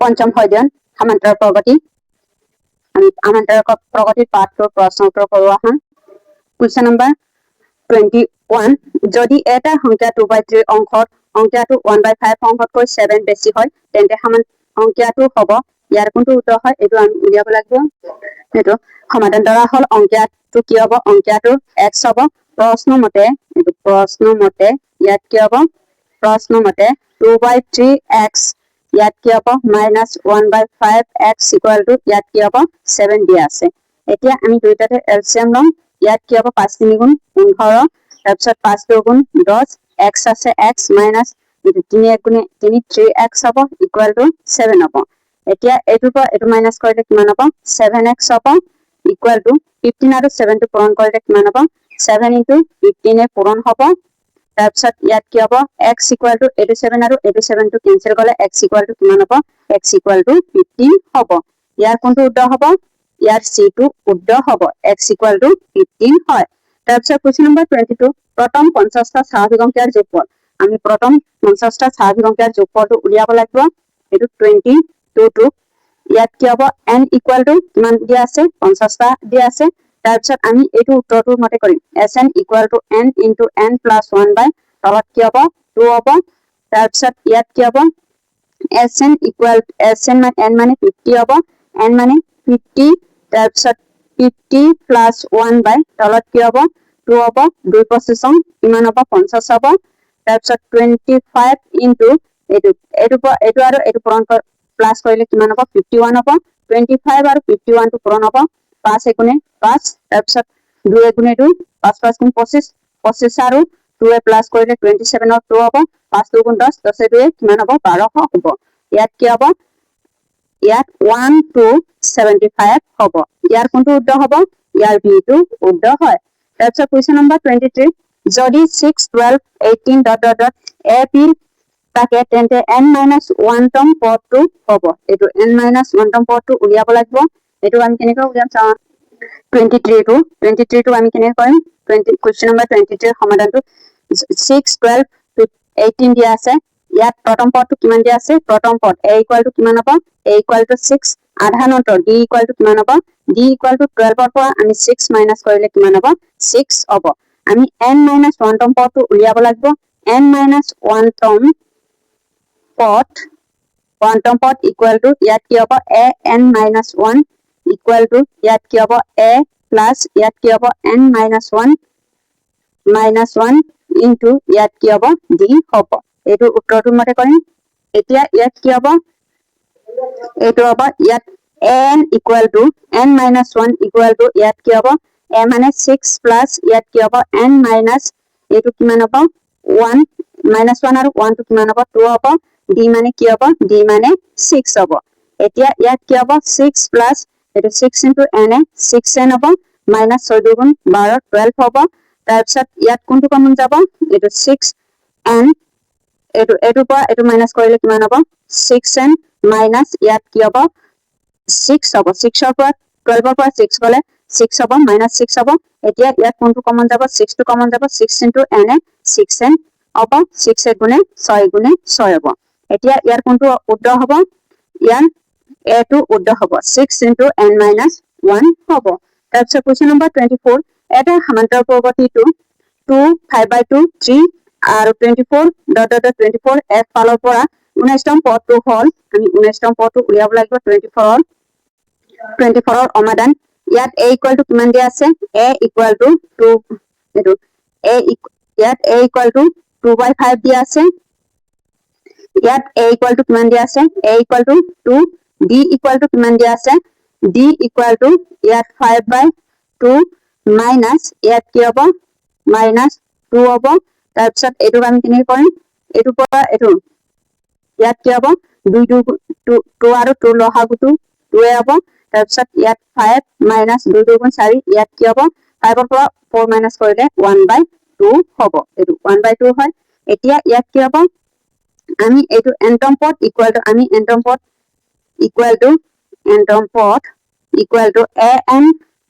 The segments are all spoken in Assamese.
পঞ্চম অধ্যয়ন সমান্তৰাল প্ৰগতি আমি সমান্তৰাল প্ৰগতিৰ পাঠটোৰ প্ৰশ্ন উত্তৰ কৰোঁ আহা কুৱেশ্যন নম্বৰ 21 যদি এটা সংখ্যা 2/3 অংশত সংখ্যাটো 1/5 অংশতকৈ 7 বেছি হয় তেন্তে সংখ্যাটো হ'ব ইয়াৰ কোনটো উত্তৰ হয় এইটো আমি উলিয়াব লাগিব এইটো সমাধান ধৰা হল সংখ্যাটো কি হ'ব সংখ্যাটো x হ'ব প্ৰশ্ন মতে ইয়াত কি হ'ব প্ৰশ্ন মতে 2/3x ইয়াত কি হ'ব -1/5x ইয়াত কি হ'ব 7 দিয়া আছে এতিয়া আমি দুইটাতে এলচিএম লম ইয়াত কি হ'ব 5 3 গুণ 15 তাৰপিছত 5 2 গুণ 10 x আছে x মাইনাস 3 1 গুণ 3 3x হ'ব ইকুয়াল টু 7 হ'ব এতিয়া এইটোৰ পৰা এইটো মাইনাস কৰিলে কিমান হ'ব 7x হ'ব ইকুয়াল টু 15 আৰু 7 টো পূৰণ কৰিলে কিমান হ'ব 7 * 15 এ পূৰণ হ'ব তাৰপিছত ইয়াত কি হ'ব x ইকুয়াল টু 87 আৰু 87 টো কেনসেল কৰিলে x ইকুয়াল টু কিমান হ'ব x ইকুয়াল টু 15 হ'ব ইয়াৰ কোনটো উত্তৰ হ'ব ইয়াৰ c টো উত্তৰ হ'ব x ইকুয়াল টু 15 হয় তাৰপিছত কোৱেশ্চন নম্বৰ 22 প্ৰথম 50টা স্বাভাৱিক সংখ্যাৰ যোগফল আমি প্ৰথম 50টা স্বাভাৱিক সংখ্যাৰ যোগফলটো উলিয়াব লাগিব এটো 22 টো ইয়াত কি হ'ব n ইকুয়াল টু কিমান দিয়া আছে 50টা দিয়া আছে তাৰপিছত আমি এইটো উত্তৰটোৰ মতে কৰিম sn equal to n * n + 1 বাই তলত কি হ'ব 2 হ'ব তাৰপিছত ইয়াত কি হ'ব sn ইকুয়াল sn মানে n মানে 50 হ'ব n মানে 50 তাৰপিছত 50 + 1 বাই তলত কি হ'ব 2 হ'ব 2 পজিশন কিমান হ'ব 50 হ'ব তাৰপিছত 25 ইনটু এইটো আৰু এইটো পূৰণ প্লাস কৰিলে কিমান হ'ব 51 হ'ব 25 আৰু 51 টো পূৰণ হ'ব 5 * 1 = 5 তাৰপিছত 2 * 2 = 5 5 * 25 25 আৰু 2 এ প্লাস কৰিলে 27 ৰ 2 হ'ব 5 2 * 10 10 * 2 কিমান হ'ব 1200 হ'ব ইয়াত কি হ'ব ইয়াত 1 to 75 হ'ব ইয়াৰ কোনটো উত্তৰ হ'ব ইয়াৰ বি টো উত্তৰ হয় তাৰপিছত কোৱেশ্চন নম্বৰ 23 যদি 6 12 18 ... a b থাকে তেন্তে n-1 তম পদটো হ'ব এটো n-1 তম পদটো উলিয়াব লাগিব এটো আমি কেনেকৈ উলিয়াম চাও 23 টো আমি কেনেকৈ কৰিম কোৱেশ্চন নম্বৰ 23 ৰ সমাধানটো 6 12 18 দিয়া আছে ইয়াত প্ৰথম পদটো কিমান দিয়া আছে প্ৰথম পদ a = কিমান হ'ব a = 6 আধা নম্বৰ d = কিমান হ'ব d = 12 ৰ পৰা আমি 6 মাইনাস কৰিলে কিমান হ'ব 6 হ'ব আমি n-1 তম পদটো উলিয়াব লাগিব n-1 তম পদ ইকুয়াল টু ইয়াত কি হ'ব a n-1 ইকুয়াল টু ইয়াত কি হ'ব a প্লাস ইয়াত কি হ'ব n-1 ইনটু ইয়াত কি হ'ব d হ'ব এইটো উত্তৰটো মতে কৰিম এতিয়া ইয়াত কি হ'ব এইটো হ'ব ইয়াত n equal to n-1 equal to ইয়াত কি হ'ব a মানে 6 প্লাস ইয়াত কি হ'ব n মাইনাস এইটো কিমান হ'ব 1 -1 আৰু 1 টো কিমান হ'ব 2 হ'ব d মানে কি হ'ব d মানে 6 হ'ব এতিয়া ইয়াত কি হ'ব 6 প্লাস এটো 6 * n এ 6n হ'ব মাইনাস 6 2 গুণ 12 12 হ'ব তাৰপিছত ইয়াত কোনটো কমন যাব এটো 6n এটো পৰা এটো মাইনাস কৰিলে কিমান হ'ব 6n মাইনাস ইয়াত কি হ'ব 6 হ'ব 6 ৰ পৰা 12 ৰ পৰা 6 গলে 6 হ'ব -6 হ'ব এতিয়া ইয়াত কোনটো কমন যাব 6 টো কমন যাব 6 * n এ 6n হ'ব 6 1 গুণে 6 গুণে 6 হ'ব এতিয়া ইয়াৰ কোনটো উত্তৰ হ'ব ইয়াৰ a টো উত্তৰ হ'ব 6 * n-1 হ'ব তাৰপিছত কোৱেশ্চন নম্বৰ 24 এটা সমান্তৰাল প্ৰগতিটো 2 5/2 3 আৰু 24 f ফালৰ পৰা 19 তম পদটো হ'ল আমি 19 তম পদটো উলিয়াব লাগিব 24 ৰ সমাধান ইয়াত a = কিমান দিয়া আছে a = 2 এটো ইয়াত a = 2/5 দিয়া আছে ইয়াত a = কিমান দিয়া আছে a = 2 d = কিমান দিয়া আছে d = ইয়াত 5/2 মাইনাস ইয়াত কি হ'ব -2 হ'ব তাৰপিছত এটো আমি কেনেকৈ কৰিম এটো পৰা এটো ইয়াত কি হ'ব 2 আৰু 2 লহাগুটো 2 এ হ'ব তাৰপিছত ইয়াত 5 - 2 2 গুণ 4 ইয়াত কি হ'ব 5 ৰ পৰা 4 মাইনাস কৰিলে 1/2 হ'ব এটো 1/2 হয় এতিয়া ইয়াত কি হ'ব আমি এটো n তম পদ ইকুয়াল টু আমি n তম পদ equal to an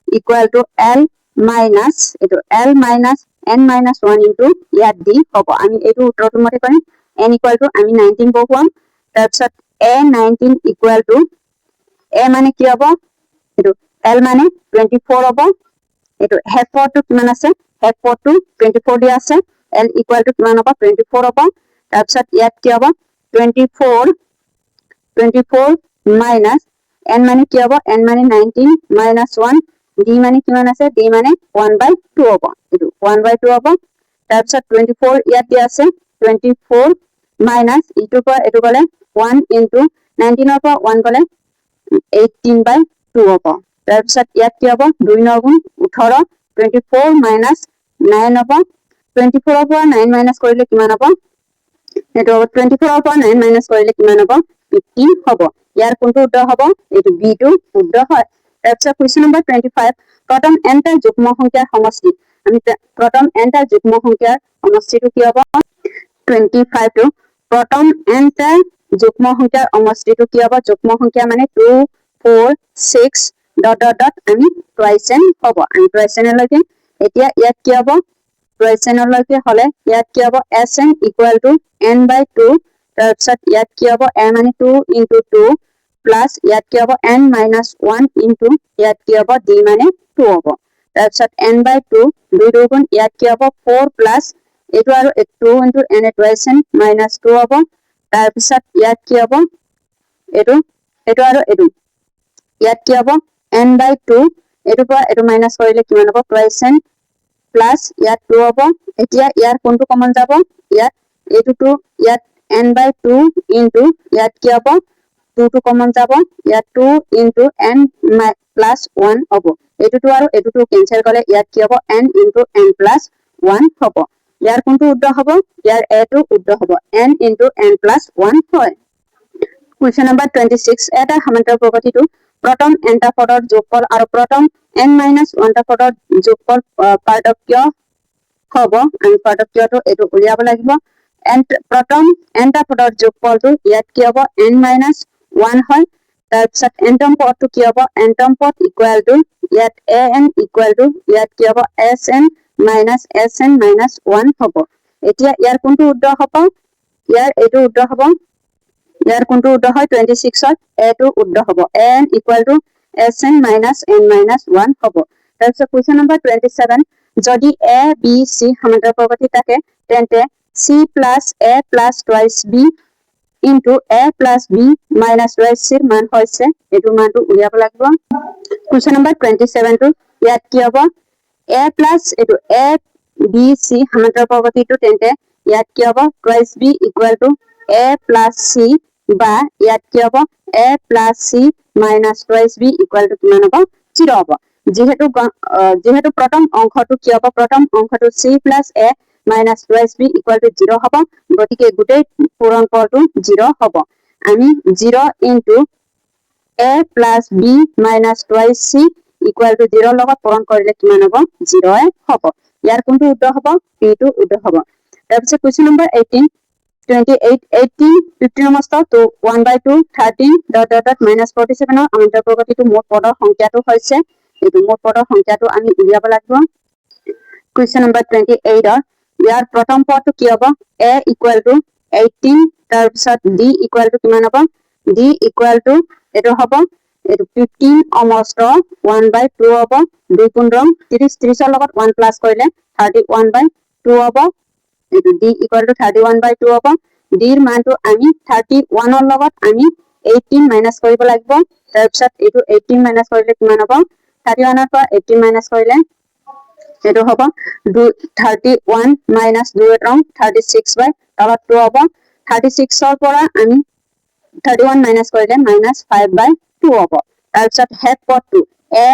equal to l minus এটো l মাইনাস n-1 ইনটু ইয়াত d হ'ব আমি এটো উত্তৰটো মতে কৰিম n = আমি 19 বহুৱাম তাৰপিছত a19 equal to a মানে কি হ'ব এটো l মানে 24 হ'ব এটো হেড পদটো কিমান আছে হেড পদটো 24 দিয়া আছে l equal to কিমান হ'ব 24 হ'ব তাৰপিছত ইয়াত কি হ'ব 24 minus n মানে কি হ'ব n মানে 19 minus 1 d মানে কিমান আছে d মানে 1/2 হ'ব এটো 1/2 হ'ব তাৰপিছত 24 ইয়াত দিয়া আছে 24 minus ইটোৰ পৰা এটো গলে 1 into 19 ৰ পৰা 1 গলে 18/2 হ'ব তাৰপিছত ইয়াত কি হ'ব 2 9 গুণ 18 24 minus 9 হ'ব 24 ৰ পৰা 9 minus কৰিলে কিমান হ'ব এটো 24 ৰ পৰা 9 minus কৰিলে কিমান হ'ব 15 হ'ব ইয়াৰ কোনটো উত্তৰ হ'ব এটো বি টো উত্তৰ হয় তাৰপিছত কোৱেশ্চন নম্বৰ 25 প্ৰথম n টা যুগ্ম সংখ্যাৰ সমষ্টি আমি প্ৰথম n টা যুগ্ম সংখ্যাৰ সমষ্টিটো কি হ'ব 25 টো প্ৰথম n টা যুগ্ম সংখ্যাৰ সমষ্টিটো কি হ'ব যুগ্ম সংখ্যা মানে 2 4 6 ডট ডট ডট আমি টুৱাইস n হ'ব আমি টুৱাইস n লৈকে এতিয়া ইয়াত কি হ'ব টুৱাইস n লৈকে হলে ইয়াত কি হ'ব sn equal to n/2 তাৰপিছত ইয়াত কি হ'ব n মানে 2 into 2 প্লাস ইয়াত কি হ'ব n minus 1 into ইয়াত কি হ'ব d মানে 2 হ'ব তাৰপিছত n/2 2 2 গুণ ইয়াত কি হ'ব 4 প্লাস এটো আৰু 2 into n twice n minus 2 হ'ব তাৰপিছত ইয়াত কি হ'ব এটো আৰু এটো ইয়াত কি হ'ব n/2 এটো পৰা এটো মাইনাস কৰিলে কিমান হ'ব টুৱাইস n প্লাস ইয়াত 2 হ'ব এতিয়া ইয়াৰ কোনটো কমন যাব ইয়াত এটো ইয়াত n/2 into ইয়াত কি হ'ব 2 টো কমন যাব ইয়াত 2 into n plus 1 হ'ব এটো আৰু এটো কেনসেল কৰিলে ইয়াত কি হ'ব n into n plus 1 হ'ব ইয়াৰ কোনটো উত্তৰ হ'ব ইয়াৰ a টো উত্তৰ হ'ব n into n plus 1 হয় কোৱেশ্চন নম্বৰ 26 এটা সমান্তৰাল প্ৰগতিটো প্ৰথম n টা পদৰ যোগফল আৰু প্ৰথম n minus 1 টা পদৰ যোগফল পাৰ্থক্য হ'ব আমি পাৰ্থক্যটো এটো উলিয়াব লাগিব প্ৰথম n টা পদৰ যোগফলটো ইয়াত কি হ'ব n minus 1 হয় তাৰপিছত nতম পদটো কি হ'ব nতম পদ ইকুৱেল টু ইয়াত an ইকুৱেল টু ইয়াত কি হ'ব sn minus 1 হ'ব এতিয়া ইয়াৰ কোনটো উত্তৰ হ'ব ইয়াৰ এটো উত্তৰ হ'ব ইয়াৰ কোনটো উত্তৰ হয় 26 ত a টো উত্তৰ হ'ব an equal to sn minus n minus 1 হ'ব তাৰপিছত কোৱেশ্চন নম্বৰ 27 যদি a b c সমান্তৰাল প্ৰগতি থাকে তেন্তে c plus a plus twice b into a plus b minus twice c মান হৈছে এটো মানটো উলিয়াব লাগিব কোৱেশ্চন নম্বৰ 27 টো ইয়াত কি হ'ব a plus এটো a b c সমান্তৰাল প্ৰগতিটো তেন্তে ইয়াত কি হ'ব twice b equal to a plus c বা ইয়াত কি হ'ব a plus c minus twice b equal to কিমান হ'ব 0 হ'ব যেহেতু প্ৰথম অংশটো কি হ'ব প্ৰথম অংশটো c plus a minus twice b equal to 0 হ'ব গতিকে গুটেই পূৰণ পদটো 0 হ'ব আমি 0 into a plus b minus twice c equal to 0 লগত পূৰণ কৰিলে কিমান হ'ব 0 হ'ব ইয়াৰ কোনটো উত্তৰ হ'ব p টো উত্তৰ হ'ব তাৰপিছত কোৱেশ্চন নম্বৰ 18 15 নম্বৰ তো 1/2 13 ডট ডট ডট minus 47 ৰ অন্তৰ প্ৰগতিটো মোট পদৰ সংখ্যাটো হৈছে এটো মোট পদৰ সংখ্যাটো আমি উলিয়াব লাগিব কোৱেশ্চন নম্বৰ 28 ৰ ইয়াৰ প্ৰথম পদটো কি হ'ব a equal to 18 তাৰপিছত d equal to কিমান হ'ব d equal to এটো হ'ব এটো 15 almost 1/2 হ'ব 2 15 30 30 ৰ লগত 1 প্লাস কৰিলে 31/2 হ'ব এটো d equal to 31/2 হ'ব d ৰ মানটো আমি 31 ৰ লগত আমি 18 মাইনাস কৰিব লাগিব তাৰপিছত এটো 18 মাইনাস কৰিলে কিমান হ'ব 31 ৰ পৰা 18 মাইনাস কৰিলে এটো হ'ব 31 minus 2 ৰং 36 by তলত 2 হ'ব 36 ৰ পৰা আমি 31 মাইনাস কৰিলে -5/2 হ'ব তাৰপিছত হেড পদটো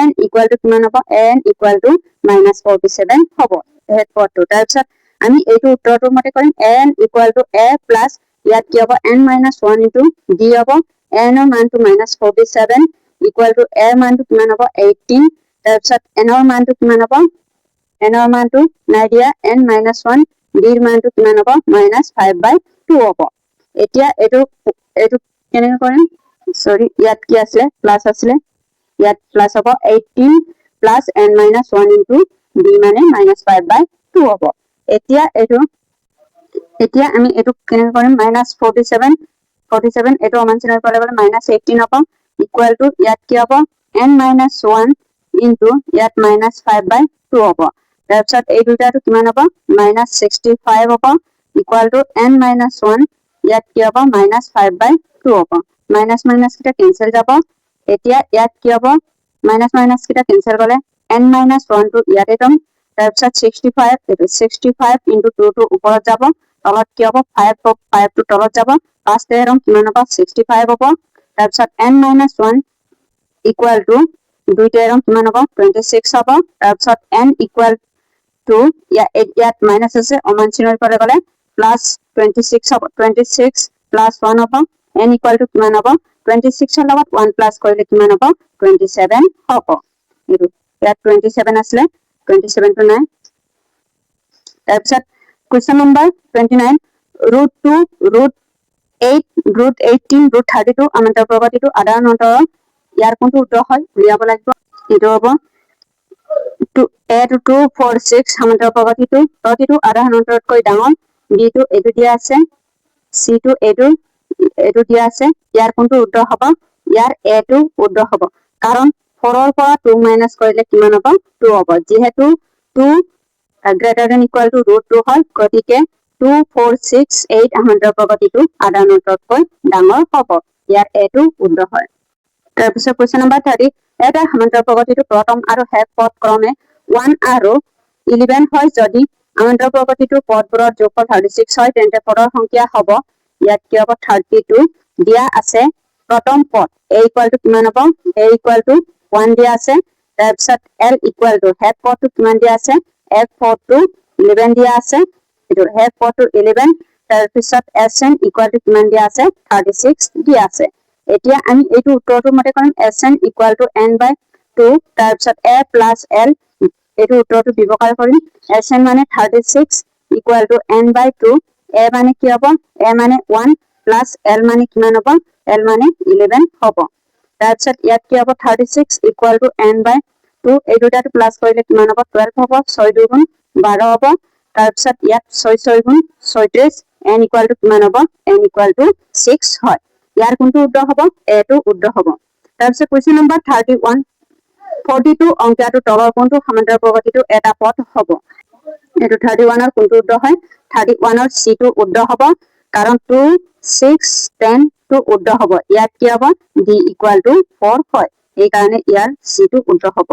n equal to কিমান হ'ব n equal to -47 হ'ব হেড পদটো তাৰপিছত আমি এইটো উত্তৰটো মতে কৰিম n equal to a plus ইয়াত কি হ'ব n minus 1 into d হ'ব n ৰ মানটো -47 equal to a মানটো কিমান হ'ব 18 তাৰপিছত n ৰ মানটো কিমান হ'ব n ৰ মানটো নাই দিয়া n minus 1 d ৰ মানটো কিমান হ'ব -5/2 হ'ব এতিয়া এইটো কেনেকৈ কৰিম সৰি ইয়াত কি আছে প্লাস আছিলে ইয়াত প্লাস হ'ব 18 plus n minus 1 into d মানে -5/2 হ'ব এতিয়া আমি এটো কেনেকৈ কৰিম -47 47 এটো সমান চিনৰ পৰা গলে -18 হ'ব ইকুৱেল টু ইয়াত কি হ'ব n - 1 ইনটু ইয়াত -5/2 হ'ব তাৰপিছত এই দুটাটো কিমান হ'ব -65 হ'ব ইকুৱেল টু n - 1 ইয়াত কি হ'ব -5/2 হ'ব মাইনাস মাইনাস কিটা কেনসেল যাব এতিয়া ইয়াত কি হ'ব মাইনাস মাইনাস কিটা কেনসেল গলে n - 1 টো ইয়াতে পাম তাৰপিছত 65 এটো 65 ইনটু 2 টো ওপৰত যাব তলত কি হ'ব 5 টো তলত যাব 5 তে ৰং কিমান হ'ব 65 হ'ব তাৰপিছত n - 1 ইকুৱেল টু 2 তে ৰং কিমান হ'ব 26 হ'ব তাৰপিছত n ইকুৱেল টু ইয়াত মাইনাস আছে অমান চিনৰ পৰা গলে প্লাস 26 হ'ব 26 প্লাস 1 হ'ব n ইকুৱেল টু কিমান হ'ব 26 ৰ লগত 1 প্লাস কৰিলে কিমান হ'ব 27 হ'ব এটো ইয়াত 27 আসলে 27 টো নাই তাৰপিছত কোৱেশ্চন নম্বৰ 29 √2 √8 √18 √32 আমান্তৰ প্ৰগতিটো আধাৰ অন্তৰ ইয়াৰ কোনটো উত্তৰ হয় উলিয়াব লাগিব এটো হ'ব 8 2 4 6 আমান্তৰ প্ৰগতিটো প্ৰতিটো আধাৰ অন্তৰতকৈ ডাঙৰ b টো এটো দিয়া আছে c টো এটো দিয়া আছে ইয়াৰ কোনটো উত্তৰ হ'ব ইয়াৰ a টো উত্তৰ হ'ব কাৰণ 4 ৰ পৰা 2 মাইনাস কৰিলে কিমান হ'ব 2 হ'ব যেহেতু 2 greater than equal to √2 হয় গতিকে 2 4 6 8 আমান্তৰ প্ৰগতিটো আধাৰ অন্তৰতকৈ ডাঙৰ হ'ব ইয়াৰ a টো উত্তৰ হয় তাৰপিছত কোৱেশ্চন নম্বৰ 30 এটা সমান্তৰ প্ৰগতিটো প্ৰথম আৰু শেষ পদ ক্ৰমে 1 আৰু 11 হয় যদি আমান্তৰ প্ৰগতিটো পদবোৰৰ যোগফল 36 হয় তেন্তে পদৰ সংখ্যা হ'ব ইয়াত কি হ'ব 32 দিয়া আছে প্ৰথম পদ a ইকুৱেল টু কিমান হ'ব a ইকুৱেল টু 1 দিয়া আছে তাৰপিছত l ইকুৱেল টু শেষ পদটো কিমান দিয়া আছে f পদটো 11 দিয়া আছে এটো শেষ পদটো 11 তাৰপিছত sn ইকুৱেল টু কিমান দিয়া আছে 36 দিয়া আছে এতিয়া আমি এইটো উত্তৰটো মতে কৰিম sn ইকুৱেল টু n/2 তাৰপিছত a প্লাস l এইটো উত্তৰটো ব্যৱহাৰ কৰিম sn মানে 36 ইকুৱেল টু n/2 a মানে কি হ'ব a মানে 1 প্লাস l মানে কিমান হ'ব l মানে 11 হ'ব তাৰপিছত ইয়াত কি হ'ব 36 ইকুৱেল টু n/2 এই দুটাটো প্লাস কৰিলে কিমান হ'ব 12 হ'ব 6 2 গুণ 12 হ'ব তাৰপিছত ইয়াত 6 6 গুণ 36 n ইকুৱেল টু কিমান হ'ব n ইকুৱেল টু 6 হয় ইয়াৰ কোনটো উত্তৰ হ'ব a টো উত্তৰ হ'ব তাৰপিছত কোৱেশ্চন নম্বৰ 31 42 অংকটো তলৰ কোনটো সমান্তৰ প্ৰগতিটো এটা পদ হ'ব এটো 31 ৰ কোনটো উত্তৰ হয় 31 ৰ c টো উত্তৰ হ'ব কাৰণ 2 6 10 টো উত্তৰ হ'ব ইয়াত কি হ'ব d ইকুৱেল টু 4 হয় এই কাৰণে ইয়াৰ c টো উত্তৰ হ'ব